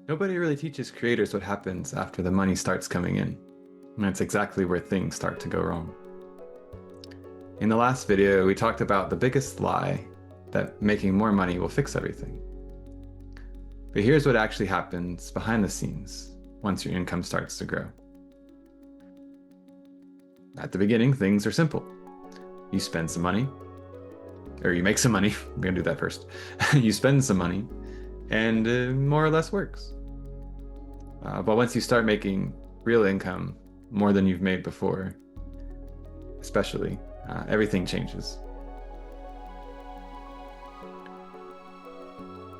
Nobody really teaches creators what happens after the money starts coming in. And that's exactly where things start to go wrong. In the last video, we talked about the biggest lie that making more money will fix everything. But here's what actually happens behind the scenes once your income starts to grow. At the beginning, things are simple. You spend some money, or you make some money. We're gonna do that first. You spend some money, and it more or less works. But once you start making real income, more than you've made before, especially, everything changes.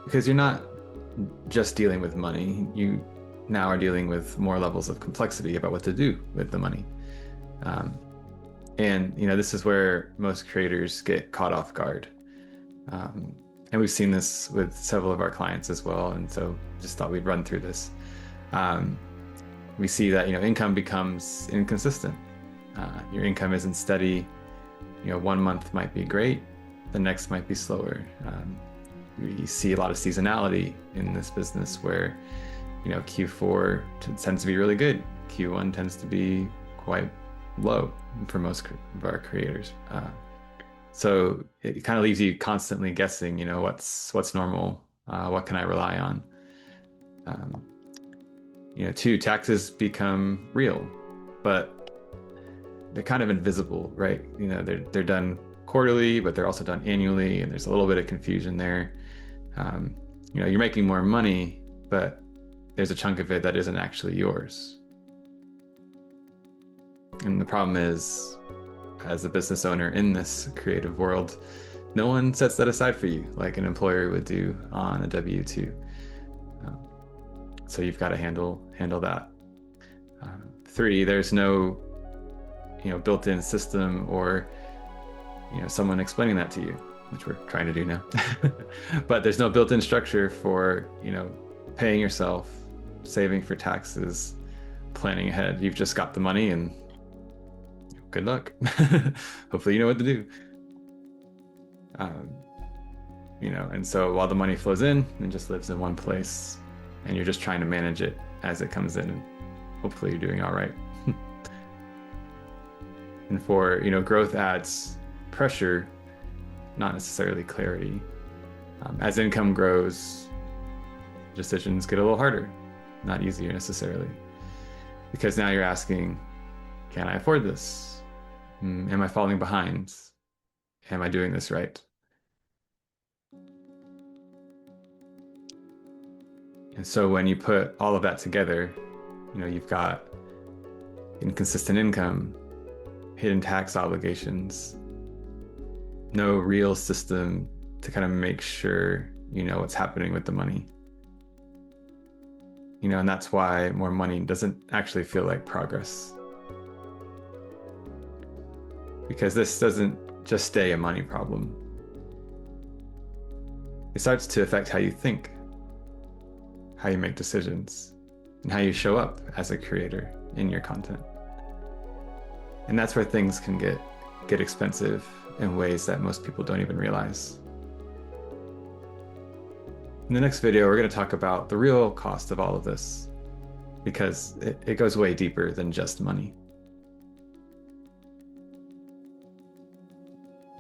Because you're not just dealing with money, you now are dealing with more levels of complexity about what to do with the money. And this is where most creators get caught off guard. And we've seen this with several of our clients as well, and so just thought we'd run through this. We see that income becomes inconsistent. Your income isn't steady. 1 month might be great, the next might be slower. We see a lot of seasonality in this business where Q4 tends to be really good. Q1 tends to be quite low for most of our creators. So it kind of leaves you constantly guessing, what's normal, what can I rely on? Two, taxes become real, but they're kind of invisible, right? They're done quarterly, but they're also done annually, and there's a little bit of confusion there. You're making more money, but there's a chunk of it that isn't actually yours. And the problem is, as a business owner in this creative world, no one sets that aside for you like an employer would do on a W-2. So you've got to handle that. 3, there's no built-in system or someone explaining that to you, which we're trying to do now. But there's no built-in structure for paying yourself, saving for taxes, planning ahead. You've just got the money and good luck. Hopefully you know what to do. And so while the money flows in, it just lives in one place, and you're just trying to manage it as it comes in, and hopefully you're doing all right. And for growth adds pressure, not necessarily clarity. As income grows, decisions get a little harder, not easier necessarily, because now you're asking, can I afford this? Am I falling behind? Am I doing this right? And so when you put all of that together, you've got inconsistent income, hidden tax obligations, no real system to kind of make sure what's happening with the money. And that's why more money doesn't actually feel like progress. Because this doesn't just stay a money problem. It starts to affect how you think, how you make decisions, and how you show up as a creator in your content. And that's where things can get expensive in ways that most people don't even realize. In the next video, we're going to talk about the real cost of all of this, because it goes way deeper than just money.